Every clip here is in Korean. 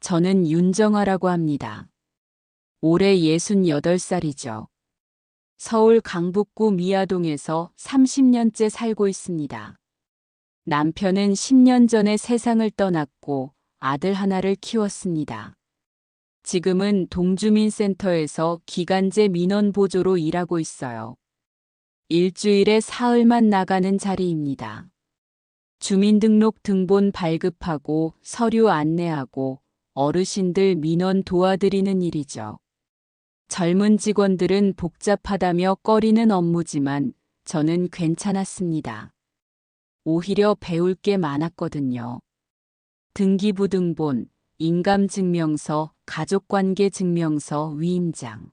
저는 윤정아라고 합니다. 올해 68살이죠. 서울 강북구 미아동에서 30년째 살고 있습니다. 남편은 10년 전에 세상을 떠났고 아들 하나를 키웠습니다. 지금은 동주민센터에서 기간제 민원 보조로 일하고 있어요. 일주일에 사흘만 나가는 자리입니다. 주민등록 등본 발급하고 서류 안내하고 어르신들 민원 도와드리는 일이죠. 젊은 직원들은 복잡하다며 꺼리는 업무지만 저는 괜찮았습니다. 오히려 배울 게 많았거든요. 등기부등본, 인감증명서, 가족관계증명서, 위임장.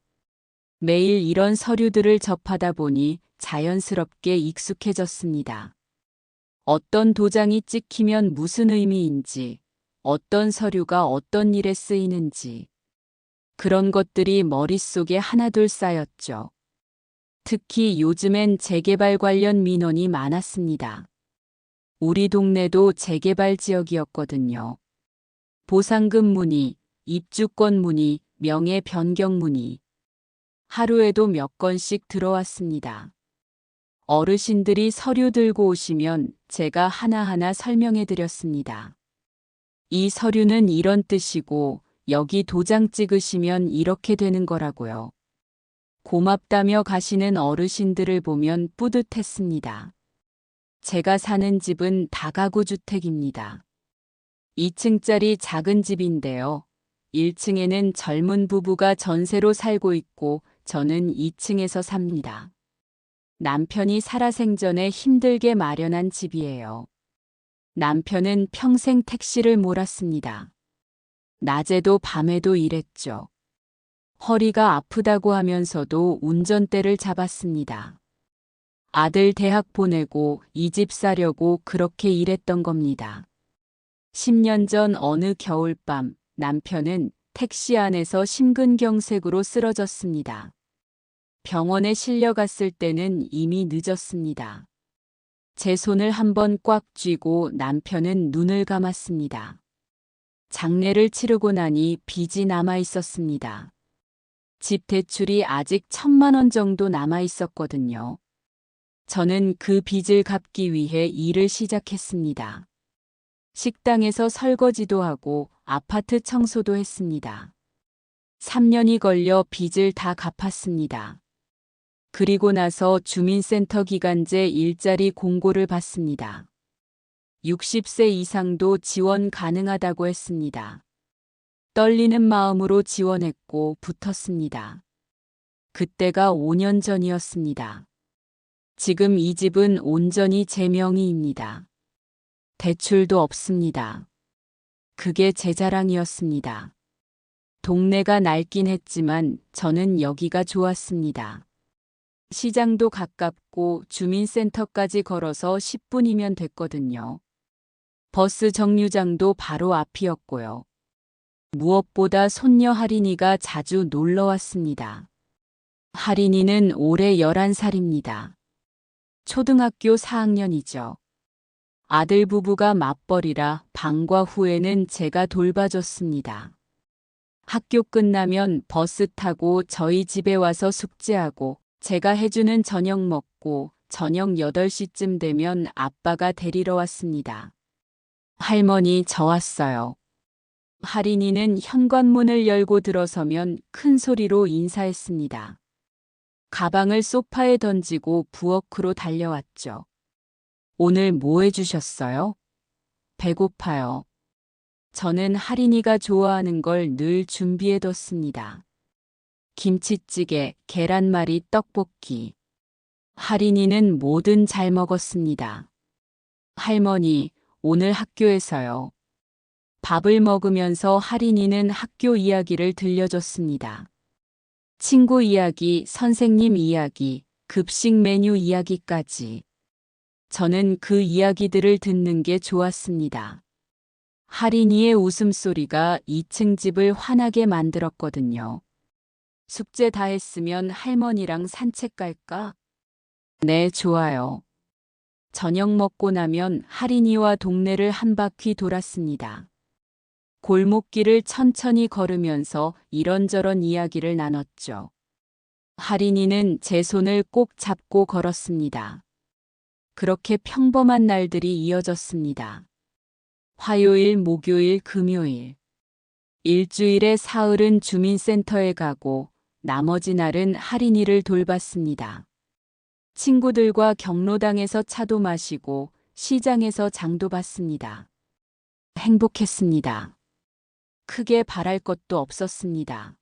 매일 이런 서류들을 접하다 보니 자연스럽게 익숙해졌습니다. 어떤 도장이 찍히면 무슨 의미인지, 어떤 서류가 어떤 일에 쓰이는지, 그런 것들이 머릿속에 하나둘 쌓였죠. 특히 요즘엔 재개발 관련 민원이 많았습니다. 우리 동네도 재개발 지역이었거든요. 보상금 문의, 입주권 문의, 명예 변경 문의. 하루에도 몇 건씩 들어왔습니다. 어르신들이 서류 들고 오시면 제가 하나하나 설명해 드렸습니다. 이 서류는 이런 뜻이고 여기 도장 찍으시면 이렇게 되는 거라고요. 고맙다며 가시는 어르신들을 보면 뿌듯했습니다. 제가 사는 집은 다가구 주택입니다. 2층짜리 작은 집인데요. 1층에는 젊은 부부가 전세로 살고 있고 저는 2층에서 삽니다. 남편이 살아생전에 힘들게 마련한 집이에요. 남편은 평생 택시를 몰았습니다. 낮에도 밤에도 일했죠. 허리가 아프다고 하면서도 운전대를 잡았습니다. 아들 대학 보내고 이 집 사려고 그렇게 일했던 겁니다. 10년 전 어느 겨울밤 남편은 택시 안에서 심근경색으로 쓰러졌습니다. 병원에 실려갔을 때는 이미 늦었습니다. 제 손을 한번 꽉 쥐고 남편은 눈을 감았습니다. 장례를 치르고 나니 빚이 남아 있었습니다. 집 대출이 아직 1,000만 원 정도 남아 있었거든요. 저는 그 빚을 갚기 위해 일을 시작했습니다. 식당에서 설거지도 하고 아파트 청소도 했습니다. 3년이 걸려 빚을 다 갚았습니다. 그리고 나서 주민센터 기간제 일자리 공고를 받습니다. 60세 이상도 지원 가능하다고 했습니다. 떨리는 마음으로 지원했고 붙었습니다. 그때가 5년 전이었습니다. 지금 이 집은 온전히 제 명의입니다. 대출도 없습니다. 그게 제 자랑이었습니다. 동네가 낡긴 했지만 저는 여기가 좋았습니다. 시장도 가깝고 주민센터까지 걸어서 10분이면 됐거든요. 버스 정류장도 바로 앞이었고요. 무엇보다 손녀 하린이가 자주 놀러 왔습니다. 하린이는 올해 11살입니다. 초등학교 4학년이죠. 아들 부부가 맞벌이라 방과 후에는 제가 돌봐줬습니다. 학교 끝나면 버스 타고 저희 집에 와서 숙제하고 제가 해주는 저녁 먹고 저녁 8시쯤 되면 아빠가 데리러 왔습니다. 할머니, 저 왔어요. 하린이는 현관문을 열고 들어서면 큰 소리로 인사했습니다. 가방을 소파에 던지고 부엌으로 달려왔죠. 오늘 뭐 해주셨어요? 배고파요. 저는 하린이가 좋아하는 걸 늘 준비해뒀습니다. 김치찌개, 계란말이, 떡볶이. 하린이는 뭐든 잘 먹었습니다. 할머니, 오늘 학교에서요. 밥을 먹으면서 하린이는 학교 이야기를 들려줬습니다. 친구 이야기, 선생님 이야기, 급식 메뉴 이야기까지. 저는 그 이야기들을 듣는 게 좋았습니다. 하린이의 웃음소리가 2층 집을 환하게 만들었거든요. 숙제 다 했으면 할머니랑 산책 갈까? 네, 좋아요. 저녁 먹고 나면 하린이와 동네를 한 바퀴 돌았습니다. 골목길을 천천히 걸으면서 이런저런 이야기를 나눴죠. 할인이는 제 손을 꼭 잡고 걸었습니다. 그렇게 평범한 날들이 이어졌습니다. 화요일, 목요일, 금요일. 일주일에 사흘은 주민센터에 가고 나머지 날은 할인이를 돌봤습니다. 친구들과 경로당에서 차도 마시고 시장에서 장도 봤습니다. 행복했습니다. 크게 바랄 것도 없었습니다.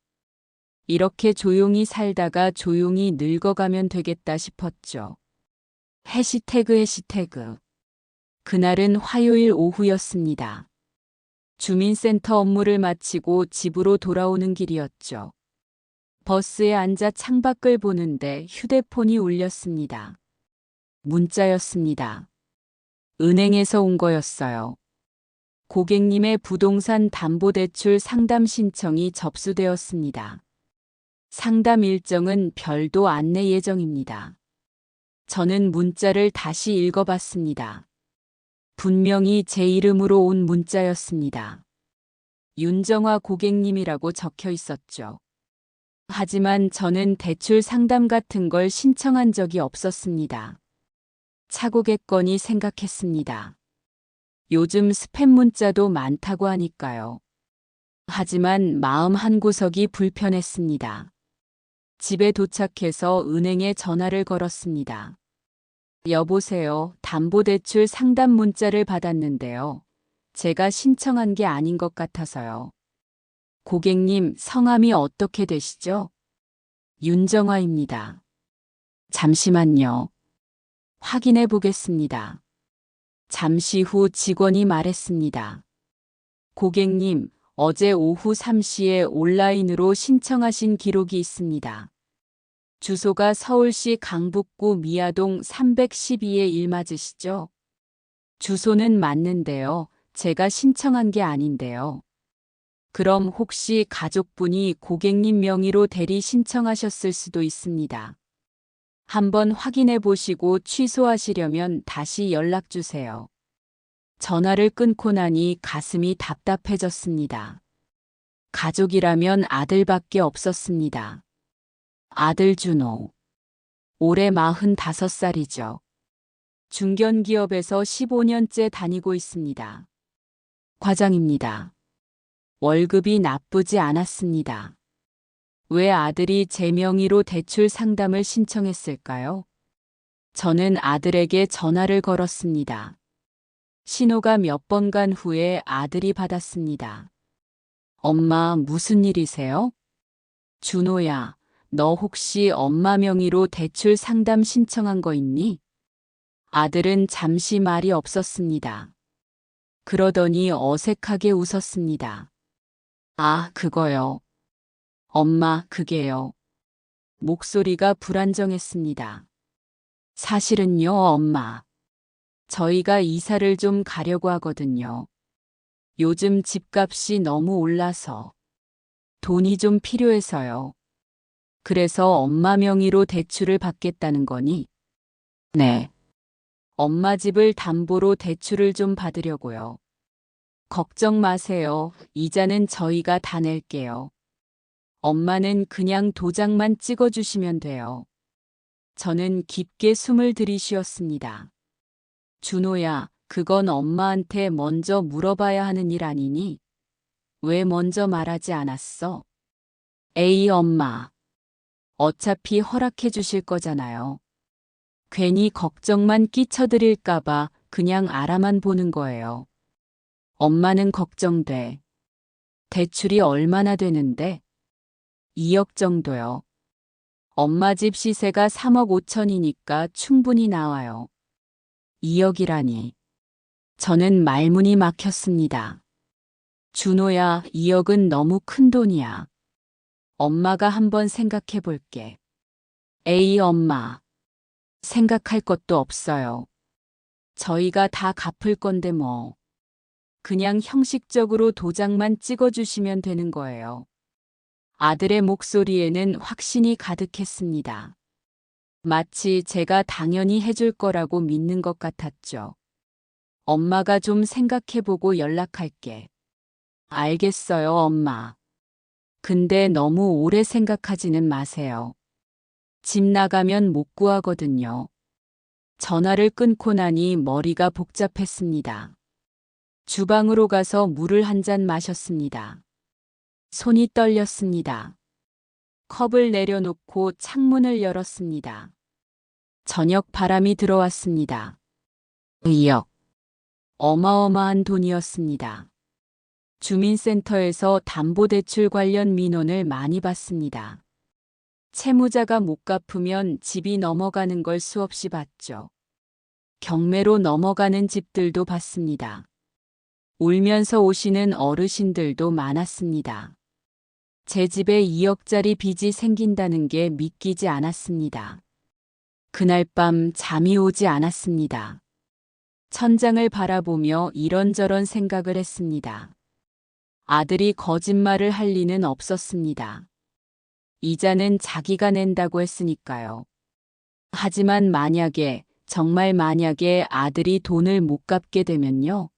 이렇게 조용히 살다가 조용히 늙어가면 되겠다 싶었죠. 해시태그. 그날은 화요일 오후였습니다. 주민센터 업무를 마치고 집으로 돌아오는 길이었죠. 버스에 앉아 창밖을 보는데 휴대폰이 울렸습니다. 문자였습니다. 은행에서 온 거였어요. 고객님의 부동산 담보대출 상담 신청이 접수되었습니다. 상담 일정은 별도 안내 예정입니다. 저는 문자를 다시 읽어봤습니다. 분명히 제 이름으로 온 문자였습니다. 윤정화 고객님이라고 적혀 있었죠. 하지만 저는 대출 상담 같은 걸 신청한 적이 없었습니다. 차고겠거니 생각했습니다. 요즘 스팸 문자도 많다고 하니까요. 하지만 마음 한구석이 불편했습니다. 집에 도착해서 은행에 전화를 걸었습니다. 여보세요. 담보대출 상담 문자를 받았는데요. 제가 신청한 게 아닌 것 같아서요. 고객님, 성함이 어떻게 되시죠? 윤정화입니다. 잠시만요. 확인해 보겠습니다. 잠시 후 직원이 말했습니다. 고객님, 어제 오후 3시에 온라인으로 신청하신 기록이 있습니다. 주소가 서울시 강북구 미아동 312의 1 맞으시죠? 주소는 맞는데요. 제가 신청한 게 아닌데요. 그럼 혹시 가족분이 고객님 명의로 대리 신청하셨을 수도 있습니다. 한번 확인해 보시고 취소하시려면 다시 연락 주세요. 전화를 끊고 나니 가슴이 답답해졌습니다. 가족이라면 아들밖에 없었습니다. 아들 준호. 올해 45살이죠. 중견기업에서 15년째 다니고 있습니다. 과장입니다. 월급이 나쁘지 않았습니다. 왜 아들이 제 명의로 대출 상담을 신청했을까요? 저는 아들에게 전화를 걸었습니다. 신호가 몇 번 간 후에 아들이 받았습니다. 엄마, 무슨 일이세요? 준호야, 너 혹시 엄마 명의로 대출 상담 신청한 거 있니? 아들은 잠시 말이 없었습니다. 그러더니 어색하게 웃었습니다. 아, 그거요. 엄마, 그게요. 목소리가 불안정했습니다. 사실은요, 엄마. 저희가 이사를 좀 가려고 하거든요. 요즘 집값이 너무 올라서 돈이 좀 필요해서요. 그래서 엄마 명의로 대출을 받겠다는 거니? 네. 엄마 집을 담보로 대출을 좀 받으려고요. 걱정 마세요. 이자는 저희가 다 낼게요. 엄마는 그냥 도장만 찍어주시면 돼요. 저는 깊게 숨을 들이쉬었습니다. 준호야, 그건 엄마한테 먼저 물어봐야 하는 일 아니니? 왜 먼저 말하지 않았어? 에이, 엄마. 어차피 허락해 주실 거잖아요. 괜히 걱정만 끼쳐드릴까봐 그냥 알아만 보는 거예요. 엄마는 걱정돼. 대출이 얼마나 되는데? 2억 정도요. 엄마 집 시세가 3억 5천이니까 충분히 나와요. 2억이라니. 저는 말문이 막혔습니다. 준호야, 2억은 너무 큰 돈이야. 엄마가 한번 생각해 볼게. 에이, 엄마. 생각할 것도 없어요. 저희가 다 갚을 건데 뭐. 그냥 형식적으로 도장만 찍어주시면 되는 거예요. 아들의 목소리에는 확신이 가득했습니다. 마치 제가 당연히 해줄 거라고 믿는 것 같았죠. 엄마가 좀 생각해보고 연락할게. 알겠어요, 엄마. 근데 너무 오래 생각하지는 마세요. 집 나가면 못 구하거든요. 전화를 끊고 나니 머리가 복잡했습니다. 주방으로 가서 물을 한 잔 마셨습니다. 손이 떨렸습니다. 컵을 내려놓고 창문을 열었습니다. 저녁 바람이 들어왔습니다. 의역. 어마어마한 돈이었습니다. 주민센터에서 담보대출 관련 민원을 많이 받습니다. 채무자가 못 갚으면 집이 넘어가는 걸 수없이 봤죠. 경매로 넘어가는 집들도 봤습니다. 울면서 오시는 어르신들도 많았습니다. 제 집에 2억짜리 빚이 생긴다는 게 믿기지 않았습니다. 그날 밤 잠이 오지 않았습니다. 천장을 바라보며 이런저런 생각을 했습니다. 아들이 거짓말을 할 리는 없었습니다. 이자는 자기가 낸다고 했으니까요. 하지만 만약에, 정말 만약에 아들이 돈을 못 갚게 되면요.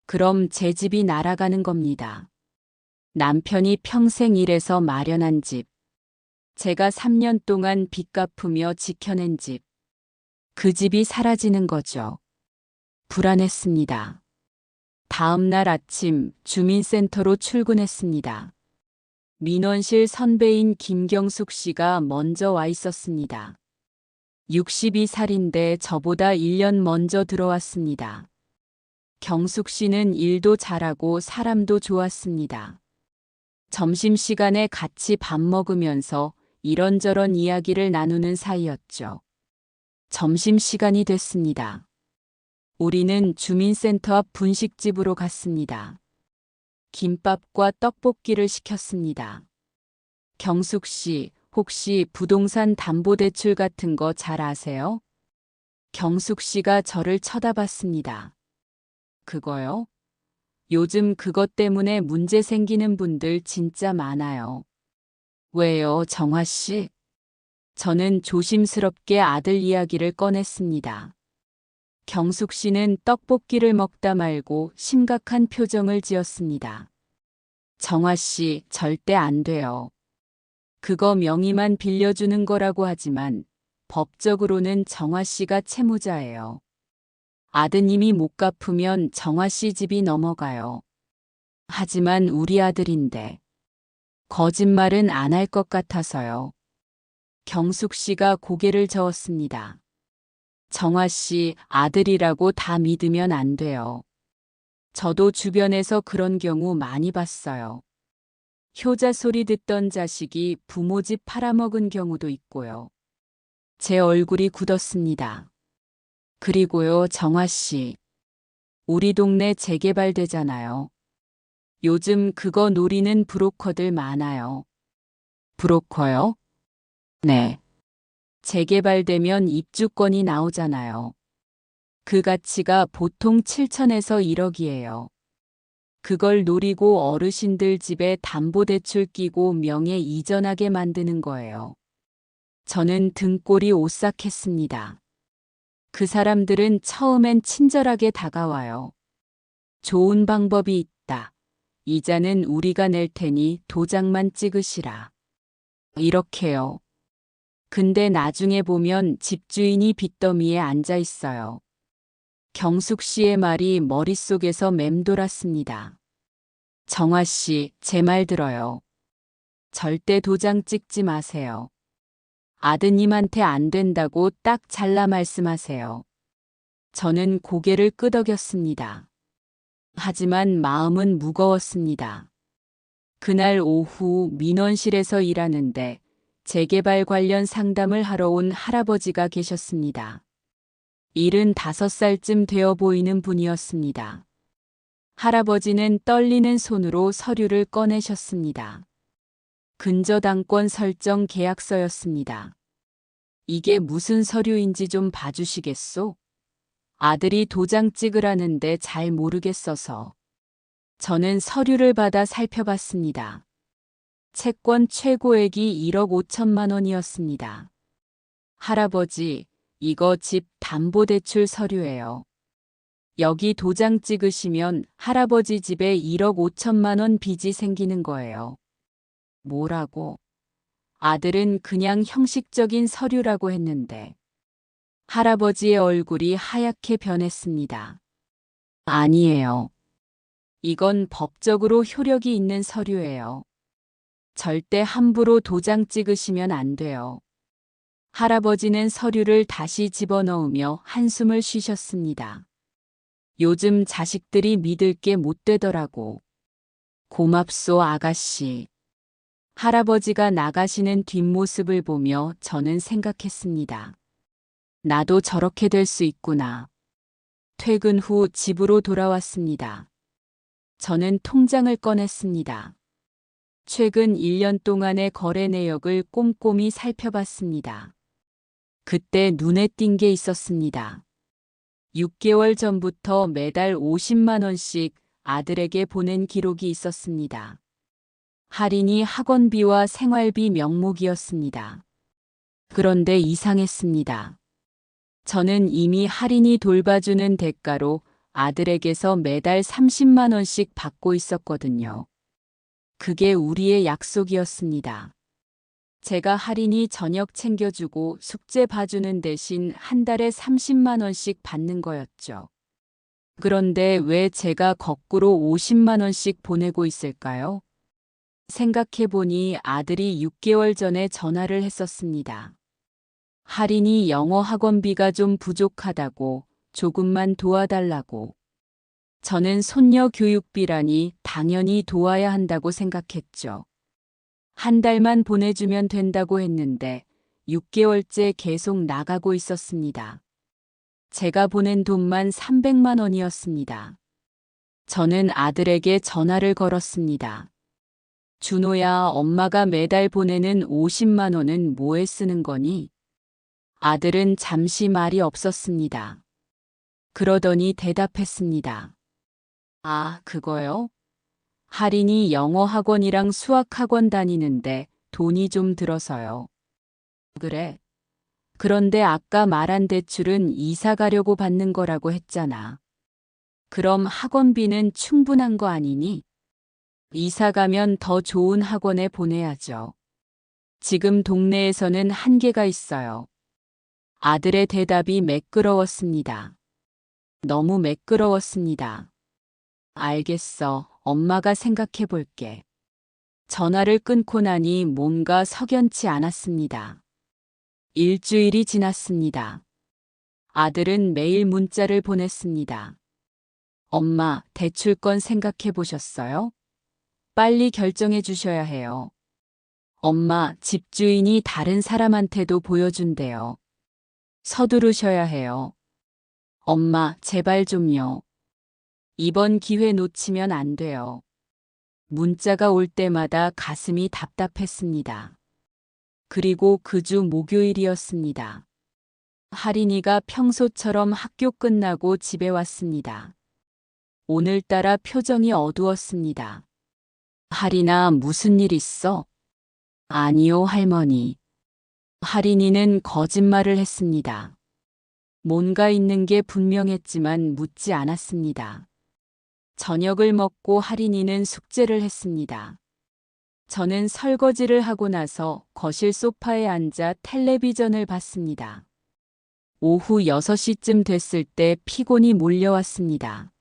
그럼 제 집이 날아가는 겁니다. 남편이 평생 일해서 마련한 집. 제가 3년 동안 빚 갚으며 지켜낸 집. 그 집이 사라지는 거죠. 불안했습니다. 다음 날 아침 주민센터로 출근했습니다. 민원실 선배인 김경숙 씨가 먼저 와 있었습니다. 62살인데 저보다 1년 먼저 들어왔습니다. 경숙 씨는 일도 잘하고 사람도 좋았습니다. 점심시간에 같이 밥 먹으면서 이런저런 이야기를 나누는 사이였죠. 점심시간이 됐습니다. 우리는 주민센터 앞 분식집으로 갔습니다. 김밥과 떡볶이를 시켰습니다. 경숙 씨, 혹시 부동산 담보대출 같은 거 잘 아세요? 경숙 씨가 저를 쳐다봤습니다. 그거요? 요즘 그것 때문에 문제 생기는 분들 진짜 많아요. 왜요, 정화 씨? 저는 조심스럽게 아들 이야기를 꺼냈습니다. 경숙 씨는 떡볶이를 먹다 말고 심각한 표정을 지었습니다. 정화 씨, 절대 안 돼요. 그거 명의만 빌려주는 거라고 하지만 법적으로는 정화 씨가 채무자예요. 아드님이 못 갚으면 정화 씨 집이 넘어가요. 하지만 우리 아들인데 거짓말은 안 할 것 같아서요. 경숙 씨가 고개를 저었습니다. 정화 씨, 아들이라고 다 믿으면 안 돼요. 저도 주변에서 그런 경우 많이 봤어요. 효자 소리 듣던 자식이 부모 집 팔아먹은 경우도 있고요. 제 얼굴이 굳었습니다. 그리고요, 정화 씨. 우리 동네 재개발되잖아요. 요즘 그거 노리는 브로커들 많아요. 브로커요? 네. 재개발되면 입주권이 나오잖아요. 그 가치가 보통 7천에서 1억이에요. 그걸 노리고 어르신들 집에 담보대출 끼고 명예 이전하게 만드는 거예요. 저는 등골이 오싹했습니다. 그 사람들은 처음엔 친절하게 다가와요. 좋은 방법이 있다. 이자는 우리가 낼 테니 도장만 찍으시라. 이렇게요. 근데 나중에 보면 집주인이 빚더미에 앉아 있어요. 경숙 씨의 말이 머릿속에서 맴돌았습니다. 정화 씨, 제 말 들어요. 절대 도장 찍지 마세요. 아드님한테 안 된다고 딱 잘라 말씀하세요. 저는 고개를 끄덕였습니다. 하지만 마음은 무거웠습니다. 그날 오후 민원실에서 일하는데 재개발 관련 상담을 하러 온 할아버지가 계셨습니다. 75살쯤 되어 보이는 분이었습니다. 할아버지는 떨리는 손으로 서류를 꺼내셨습니다. 근저당권 설정 계약서였습니다. 이게 무슨 서류인지 좀 봐주시겠소? 아들이 도장 찍으라는데 잘 모르겠어서. 저는 서류를 받아 살펴봤습니다. 채권 최고액이 1억 5천만 원이었습니다. 할아버지, 이거 집 담보대출 서류예요. 여기 도장 찍으시면 할아버지 집에 1억 5천만 원 빚이 생기는 거예요. 뭐라고? 아들은 그냥 형식적인 서류라고 했는데 할아버지의 얼굴이 하얗게 변했습니다. 아니에요. 이건 법적으로 효력이 있는 서류예요. 절대 함부로 도장 찍으시면 안 돼요. 할아버지는 서류를 다시 집어넣으며 한숨을 쉬셨습니다. 요즘 자식들이 믿을 게 못 되더라고. 고맙소, 아가씨. 할아버지가 나가시는 뒷모습을 보며 저는 생각했습니다. 나도 저렇게 될 수 있구나. 퇴근 후 집으로 돌아왔습니다. 저는 통장을 꺼냈습니다. 최근 1년 동안의 거래 내역을 꼼꼼히 살펴봤습니다. 그때 눈에 띈 게 있었습니다. 6개월 전부터 매달 50만 원씩 아들에게 보낸 기록이 있었습니다. 할인이 학원비와 생활비 명목이었습니다. 그런데 이상했습니다. 저는 이미 할인이 돌봐주는 대가로 아들에게서 매달 30만 원씩 받고 있었거든요. 그게 우리의 약속이었습니다. 제가 할인이 저녁 챙겨주고 숙제 봐주는 대신 한 달에 30만 원씩 받는 거였죠. 그런데 왜 제가 거꾸로 50만 원씩 보내고 있을까요? 생각해보니 아들이 6개월 전에 전화를 했었습니다. 할인이 영어 학원비가 좀 부족하다고 조금만 도와달라고. 저는 손녀 교육비라니 당연히 도와야 한다고 생각했죠. 한 달만 보내주면 된다고 했는데 6개월째 계속 나가고 있었습니다. 제가 보낸 돈만 300만 원이었습니다. 저는 아들에게 전화를 걸었습니다. 준호야, 엄마가 매달 보내는 50만 원은 뭐에 쓰는 거니? 아들은 잠시 말이 없었습니다. 그러더니 대답했습니다. 아, 그거요? 할인이 영어 학원이랑 수학 학원 다니는데 돈이 좀 들어서요. 그래. 그런데 아까 말한 대출은 이사 가려고 받는 거라고 했잖아. 그럼 학원비는 충분한 거 아니니? 이사 가면 더 좋은 학원에 보내야죠. 지금 동네에서는 한계가 있어요. 아들의 대답이 매끄러웠습니다. 너무 매끄러웠습니다. 알겠어. 엄마가 생각해 볼게. 전화를 끊고 나니 뭔가 석연치 않았습니다. 일주일이 지났습니다. 아들은 매일 문자를 보냈습니다. 엄마, 대출건 생각해 보셨어요? 빨리 결정해 주셔야 해요. 엄마, 집주인이 다른 사람한테도 보여준대요. 서두르셔야 해요. 엄마, 제발 좀요. 이번 기회 놓치면 안 돼요. 문자가 올 때마다 가슴이 답답했습니다. 그리고 그 주 목요일이었습니다. 할인이가 평소처럼 학교 끝나고 집에 왔습니다. 오늘따라 표정이 어두웠습니다. 할인아, 무슨 일 있어? 아니요, 할머니. 할인이는 거짓말을 했습니다. 뭔가 있는 게 분명했지만 묻지 않았습니다. 저녁을 먹고 할인이는 숙제를 했습니다. 저는 설거지를 하고 나서 거실 소파에 앉아 텔레비전을 봤습니다. 오후 6시쯤 됐을 때 피곤이 몰려왔습니다.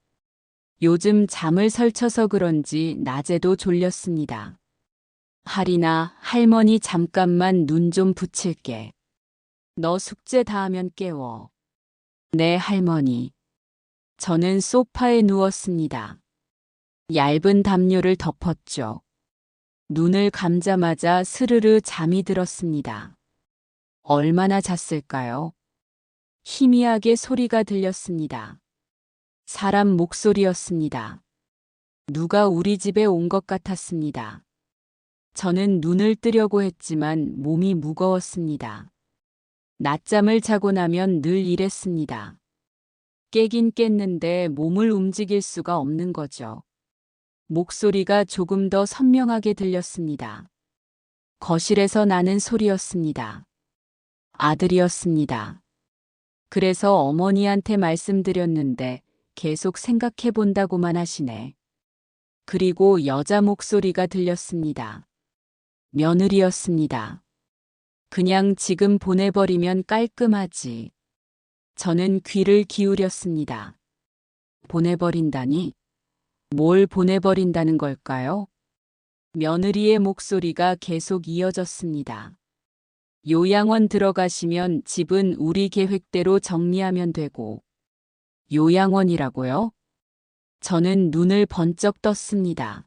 요즘 잠을 설쳐서 그런지 낮에도 졸렸습니다. 할인아, 할머니 잠깐만 눈 좀 붙일게. 너 숙제 다 하면 깨워. 네, 할머니. 저는 소파에 누웠습니다. 얇은 담요를 덮었죠. 눈을 감자마자 스르르 잠이 들었습니다. 얼마나 잤을까요? 희미하게 소리가 들렸습니다. 사람 목소리였습니다. 누가 우리 집에 온 것 같았습니다. 저는 눈을 뜨려고 했지만 몸이 무거웠습니다. 낮잠을 자고 나면 늘 이랬습니다. 깨긴 깼는데 몸을 움직일 수가 없는 거죠. 목소리가 조금 더 선명하게 들렸습니다. 거실에서 나는 소리였습니다. 아들이었습니다. 그래서 어머니한테 말씀드렸는데 계속 생각해 본다고만 하시네. 그리고 여자 목소리가 들렸습니다. 며느리였습니다. 그냥 지금 보내버리면 깔끔하지. 저는 귀를 기울였습니다. 보내버린다니? 뭘 보내버린다는 걸까요? 며느리의 목소리가 계속 이어졌습니다. 요양원 들어가시면 집은 우리 계획대로 정리하면 되고. 요양원이라고요? 저는 눈을 번쩍 떴습니다.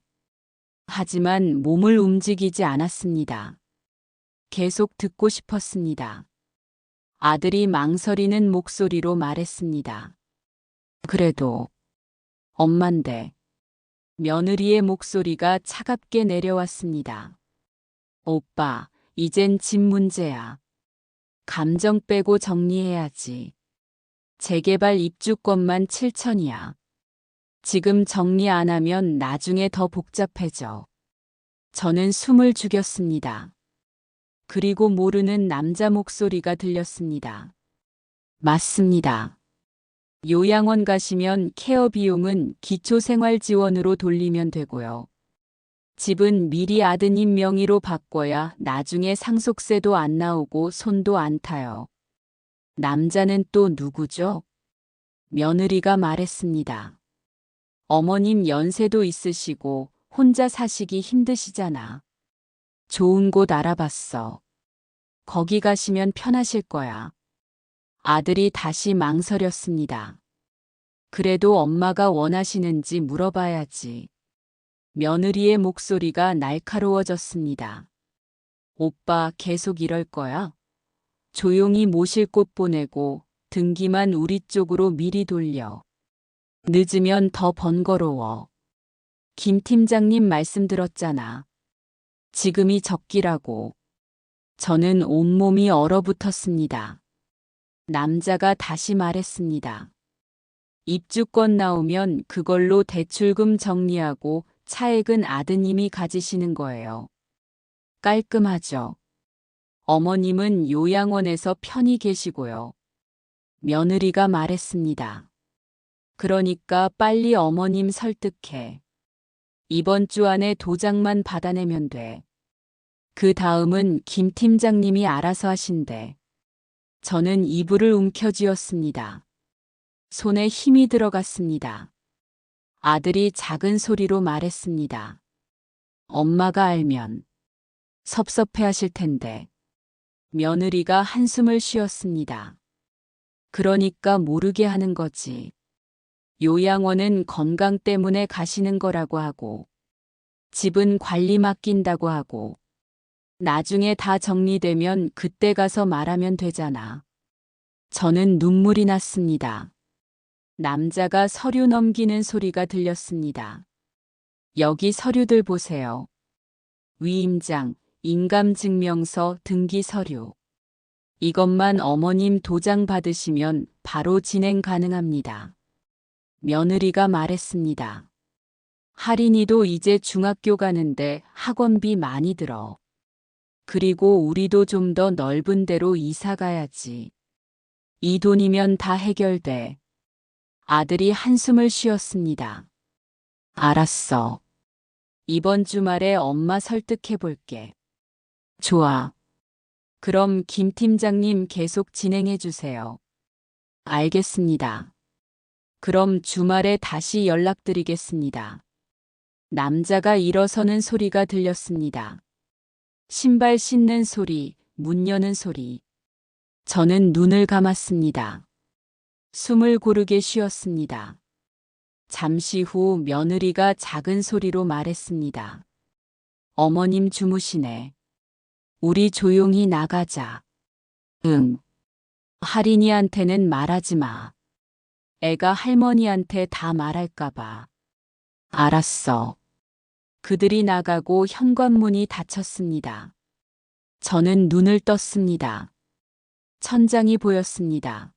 하지만 몸을 움직이지 않았습니다. 계속 듣고 싶었습니다. 아들이 망설이는 목소리로 말했습니다. 그래도 엄만데. 며느리의 목소리가 차갑게 내려왔습니다. 오빠, 이젠 집 문제야. 감정 빼고 정리해야지. 재개발 입주권만 7천이야. 지금 정리 안 하면 나중에 더 복잡해져. 저는 숨을 죽였습니다. 그리고 모르는 남자 목소리가 들렸습니다. 맞습니다. 요양원 가시면 케어 비용은 기초생활지원으로 돌리면 되고요. 집은 미리 아드님 명의로 바꿔야 나중에 상속세도 안 나오고 손도 안 타요. 남자는 또 누구죠? 며느리가 말했습니다. 어머님 연세도 있으시고 혼자 사시기 힘드시잖아. 좋은 곳 알아봤어. 거기 가시면 편하실 거야. 아들이 다시 망설였습니다. 그래도 엄마가 원하시는지 물어봐야지. 며느리의 목소리가 날카로워졌습니다. 오빠 계속 이럴 거야? 조용히 모실 곳 보내고 등기만 우리 쪽으로 미리 돌려. 늦으면 더 번거로워. 김 팀장님 말씀 들었잖아. 지금이 적기라고. 저는 온몸이 얼어붙었습니다. 남자가 다시 말했습니다. 입주권 나오면 그걸로 대출금 정리하고 차액은 아드님이 가지시는 거예요. 깔끔하죠? 어머님은 요양원에서 편히 계시고요. 며느리가 말했습니다. 그러니까 빨리 어머님 설득해. 이번 주 안에 도장만 받아내면 돼. 그 다음은 김 팀장님이 알아서 하신대. 저는 이불을 움켜쥐었습니다. 손에 힘이 들어갔습니다. 아들이 작은 소리로 말했습니다. 엄마가 알면 섭섭해 하실 텐데. 며느리가 한숨을 쉬었습니다. 그러니까 모르게 하는 거지. 요양원은 건강 때문에 가시는 거라고 하고, 집은 관리 맡긴다고 하고, 나중에 다 정리되면 그때 가서 말하면 되잖아. 저는 눈물이 났습니다. 남자가 서류 넘기는 소리가 들렸습니다. 여기 서류들 보세요. 위임장, 인감증명서, 등기 서류. 이것만 어머님 도장 받으시면 바로 진행 가능합니다. 며느리가 말했습니다. 할인이도 이제 중학교 가는데 학원비 많이 들어. 그리고 우리도 좀 더 넓은 데로 이사 가야지. 이 돈이면 다 해결돼. 아들이 한숨을 쉬었습니다. 알았어. 이번 주말에 엄마 설득해 볼게. 좋아. 그럼 김 팀장님 계속 진행해 주세요. 알겠습니다. 그럼 주말에 다시 연락드리겠습니다. 남자가 일어서는 소리가 들렸습니다. 신발 신는 소리, 문 여는 소리. 저는 눈을 감았습니다. 숨을 고르게 쉬었습니다. 잠시 후 며느리가 작은 소리로 말했습니다. 어머님 주무시네. 우리 조용히 나가자. 응. 할인이한테는 말하지 마. 애가 할머니한테 다 말할까봐. 알았어. 그들이 나가고 현관문이 닫혔습니다. 저는 눈을 떴습니다. 천장이 보였습니다.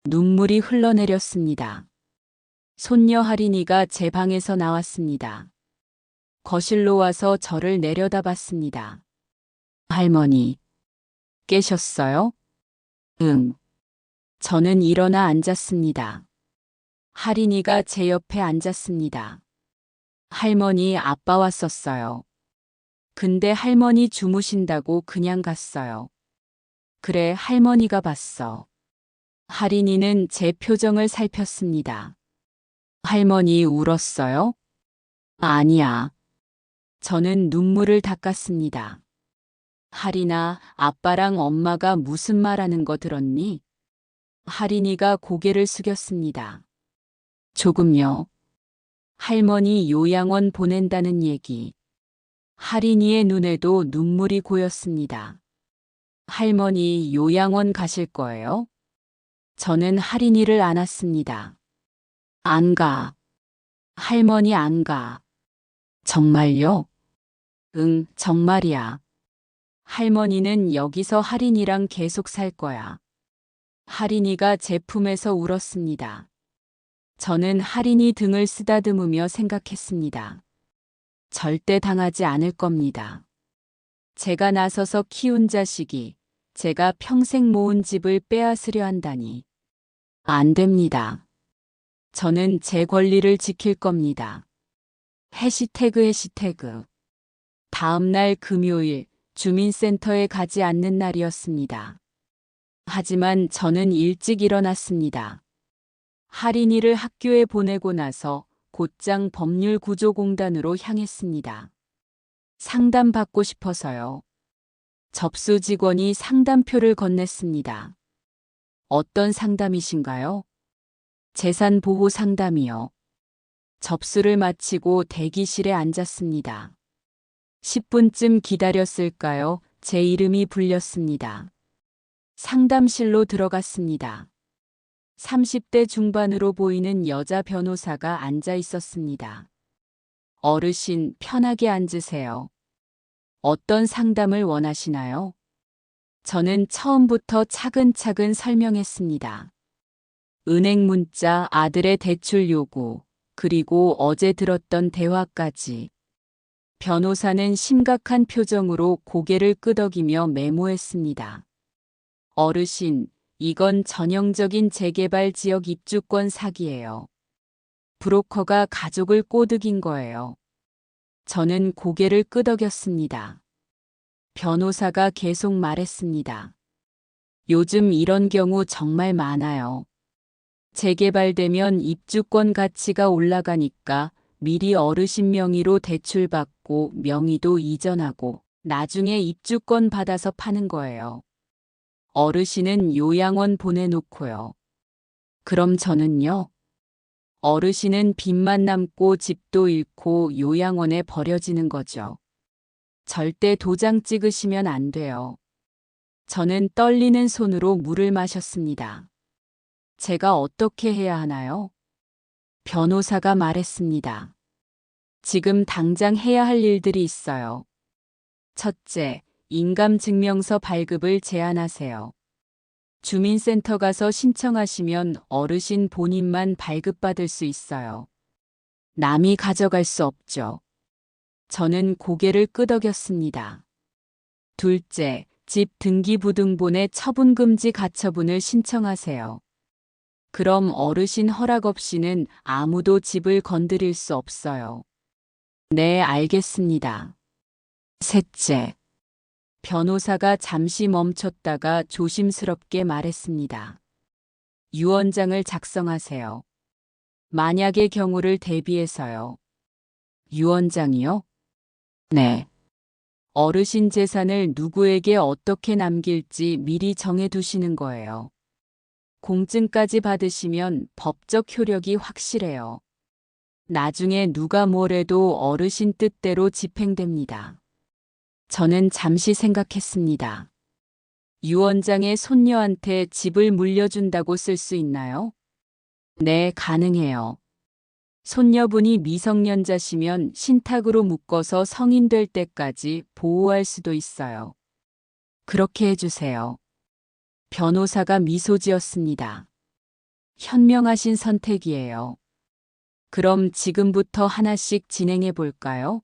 눈물이 흘러내렸습니다. 손녀 할인이가 제 방에서 나왔습니다. 거실로 와서 저를 내려다봤습니다. 할머니, 깨셨어요? 응. 저는 일어나 앉았습니다. 할인이가 제 옆에 앉았습니다. 할머니, 아빠 왔었어요. 근데 할머니 주무신다고 그냥 갔어요. 그래, 할머니가 봤어. 할인이는 제 표정을 살폈습니다. 할머니 울었어요? 아니야. 저는 눈물을 닦았습니다. 할인아, 아빠랑 엄마가 무슨 말하는 거 들었니? 할인이가 고개를 숙였습니다. 조금요. 할머니 요양원 보낸다는 얘기. 할인이의 눈에도 눈물이 고였습니다. 할머니 요양원 가실 거예요? 저는 할인이를 안았습니다. 안 가. 할머니 안 가. 정말요? 응, 정말이야. 할머니는 여기서 할인이랑 계속 살 거야. 할인이가 제 품에서 울었습니다. 저는 할인이 등을 쓰다듬으며 생각했습니다. 절대 당하지 않을 겁니다. 제가 나서서 키운 자식이 제가 평생 모은 집을 빼앗으려 한다니. 안 됩니다. 저는 제 권리를 지킬 겁니다. 해시태그. 다음 날 금요일 주민센터에 가지 않는 날이었습니다. 하지만 저는 일찍 일어났습니다. 할인이를 학교에 보내고 나서 곧장 법률구조공단으로 향했습니다. 상담받고 싶어서요. 접수 직원이 상담표를 건넸습니다. 어떤 상담이신가요? 재산보호 상담이요. 접수를 마치고 대기실에 앉았습니다. 10분쯤 기다렸을까요? 제 이름이 불렸습니다. 상담실로 들어갔습니다. 30대 중반으로 보이는 여자 변호사가 앉아 있었습니다. 어르신, 편하게 앉으세요. 어떤 상담을 원하시나요? 저는 처음부터 차근차근 설명했습니다. 은행 문자, 아들의 대출 요구, 그리고 어제 들었던 대화까지. 변호사는 심각한 표정으로 고개를 끄덕이며 메모했습니다. 어르신, 이건 전형적인 재개발 지역 입주권 사기예요. 브로커가 가족을 꼬드긴 거예요. 저는 고개를 끄덕였습니다. 변호사가 계속 말했습니다. 요즘 이런 경우 정말 많아요. 재개발되면 입주권 가치가 올라가니까 미리 어르신 명의로 대출받고 명의도 이전하고 나중에 입주권 받아서 파는 거예요. 어르신은 요양원 보내놓고요. 그럼 저는요? 어르신은 빚만 남고 집도 잃고 요양원에 버려지는 거죠. 절대 도장 찍으시면 안 돼요. 저는 떨리는 손으로 물을 마셨습니다. 제가 어떻게 해야 하나요? 변호사가 말했습니다. 지금 당장 해야 할 일들이 있어요. 첫째, 인감증명서 발급을 제한하세요. 주민센터 가서 신청하시면 어르신 본인만 발급받을 수 있어요. 남이 가져갈 수 없죠. 저는 고개를 끄덕였습니다. 둘째, 집 등기부등본에 처분금지 가처분을 신청하세요. 그럼 어르신 허락 없이는 아무도 집을 건드릴 수 없어요. 네, 알겠습니다. 셋째, 변호사가 잠시 멈췄다가 조심스럽게 말했습니다. 유언장을 작성하세요. 만약의 경우를 대비해서요. 유언장이요? 네. 어르신 재산을 누구에게 어떻게 남길지 미리 정해두시는 거예요. 공증까지 받으시면 법적 효력이 확실해요. 나중에 누가 뭐래도 어르신 뜻대로 집행됩니다. 저는 잠시 생각했습니다. 유언장에 손녀한테 집을 물려준다고 쓸 수 있나요? 네, 가능해요. 손녀분이 미성년자시면 신탁으로 묶어서 성인 될 때까지 보호할 수도 있어요. 그렇게 해주세요. 변호사가 미소 지었습니다. 현명하신 선택이에요. 그럼 지금부터 하나씩 진행해 볼까요?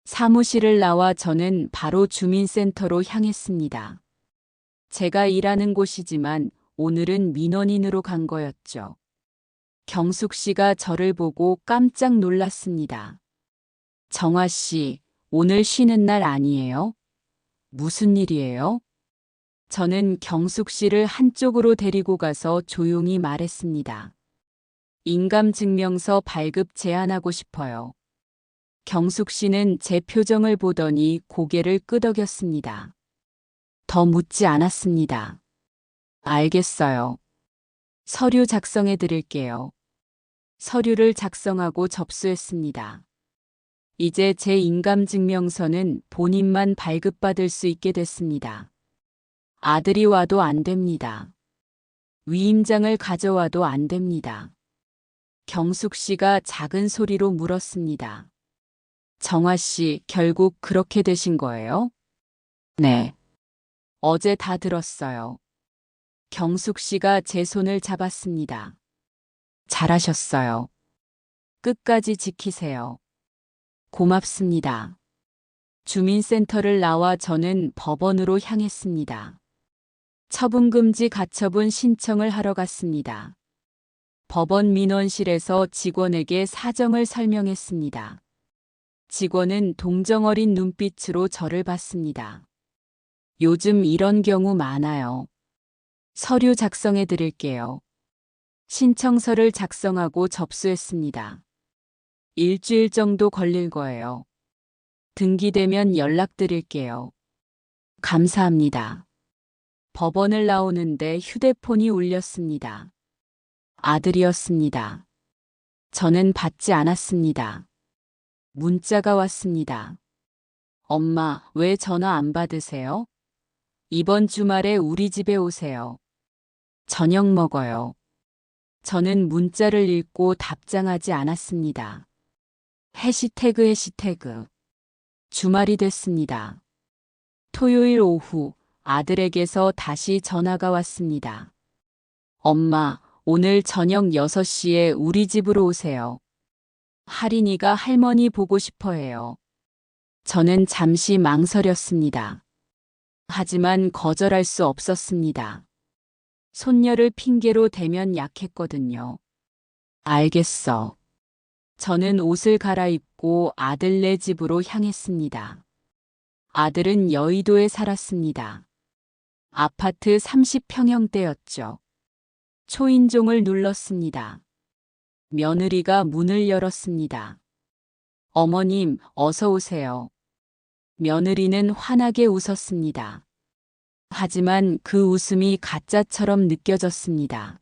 사무실을 나와 저는 바로 주민센터로 향했습니다. 제가 일하는 곳이지만 오늘은 민원인으로 간 거였죠. 경숙 씨가 저를 보고 깜짝 놀랐습니다. 정화 씨, 오늘 쉬는 날 아니에요? 무슨 일이에요? 저는 경숙 씨를 한쪽으로 데리고 가서 조용히 말했습니다. 인감증명서 발급 제안하고 싶어요. 경숙 씨는 제 표정을 보더니 고개를 끄덕였습니다. 더 묻지 않았습니다. 알겠어요. 서류 작성해 드릴게요. 서류를 작성하고 접수했습니다. 이제 제 인감증명서는 본인만 발급받을 수 있게 됐습니다. 아들이 와도 안 됩니다. 위임장을 가져와도 안 됩니다. 경숙 씨가 작은 소리로 물었습니다. 정화 씨, 결국 그렇게 되신 거예요? 네. 어제 다 들었어요. 경숙 씨가 제 손을 잡았습니다. 잘하셨어요. 끝까지 지키세요. 고맙습니다. 주민센터를 나와 저는 법원으로 향했습니다. 처분금지 가처분 신청을 하러 갔습니다. 법원 민원실에서 직원에게 사정을 설명했습니다. 직원은 동정어린 눈빛으로 저를 봤습니다. 요즘 이런 경우 많아요. 서류 작성해 드릴게요. 신청서를 작성하고 접수했습니다. 일주일 정도 걸릴 거예요. 등기되면 연락드릴게요. 감사합니다. 법원을 나오는데 휴대폰이 울렸습니다. 아들이었습니다. 저는 받지 않았습니다. 문자가 왔습니다. 엄마, 왜 전화 안 받으세요? 이번 주말에 우리 집에 오세요. 저녁 먹어요. 저는 문자를 읽고 답장하지 않았습니다. 해시태그. 주말이 됐습니다. 토요일 오후 아들에게서 다시 전화가 왔습니다. 엄마, 오늘 저녁 6시에 우리 집으로 오세요. 할인이가 할머니 보고 싶어 해요. 저는 잠시 망설였습니다. 하지만 거절할 수 없었습니다. 손녀를 핑계로 대면 약했거든요. 알겠어. 저는 옷을 갈아입고 아들네 집으로 향했습니다. 아들은 여의도에 살았습니다. 아파트 30평형대였죠. 초인종을 눌렀습니다. 며느리가 문을 열었습니다. 어머님, 어서 오세요. 며느리는 환하게 웃었습니다. 하지만 그 웃음이 가짜처럼 느껴졌습니다.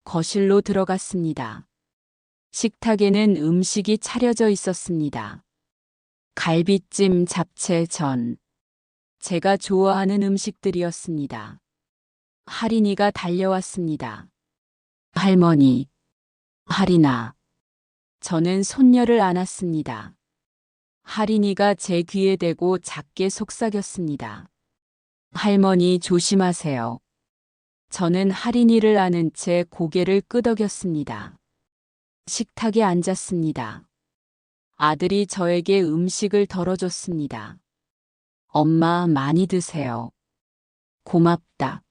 거실로 들어갔습니다. 식탁에는 음식이 차려져 있었습니다. 갈비찜, 잡채, 전. 제가 좋아하는 음식들이었습니다. 할인이가 달려왔습니다. 할머니, 할인아. 저는 손녀를 안았습니다. 할인이가 제 귀에 대고 작게 속삭였습니다. 할머니 조심하세요. 저는 할인이를 안은 채 고개를 끄덕였습니다. 식탁에 앉았습니다. 아들이 저에게 음식을 덜어줬습니다. 엄마 많이 드세요. 고맙다.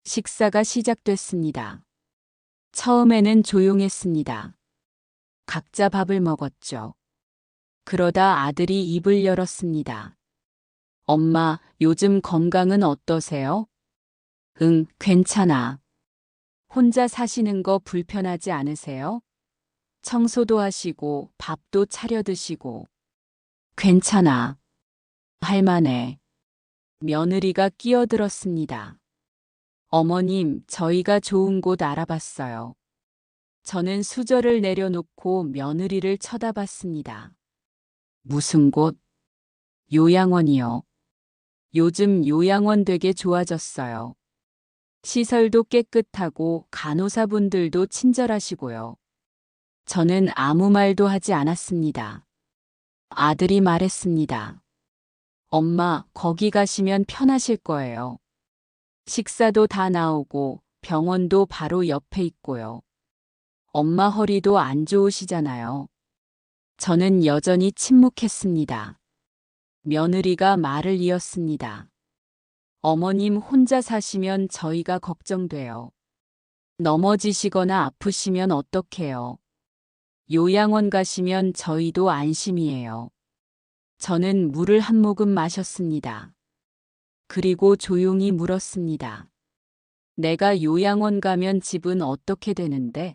식사가 시작됐습니다. 처음에는 조용했습니다. 각자 밥을 먹었죠. 그러다 아들이 입을 열었습니다. 엄마, 요즘 건강은 어떠세요? 응, 괜찮아. 혼자 사시는 거 불편하지 않으세요? 청소도 하시고 밥도 차려 드시고. 괜찮아. 할만해. 며느리가 끼어들었습니다. 어머님, 저희가 좋은 곳 알아봤어요. 저는 수저를 내려놓고 며느리를 쳐다봤습니다. 무슨 곳? 요양원이요. 요즘 요양원 되게 좋아졌어요. 시설도 깨끗하고 간호사분들도 친절하시고요. 저는 아무 말도 하지 않았습니다. 아들이 말했습니다. 엄마, 거기 가시면 편하실 거예요. 식사도 다 나오고 병원도 바로 옆에 있고요. 엄마 허리도 안 좋으시잖아요. 저는 여전히 침묵했습니다. 며느리가 말을 이었습니다. 어머님 혼자 사시면 저희가 걱정돼요. 넘어지시거나 아프시면 어떡해요? 요양원 가시면 저희도 안심이에요. 저는 물을 한 모금 마셨습니다. 그리고 조용히 물었습니다. 내가 요양원 가면 집은 어떻게 되는데?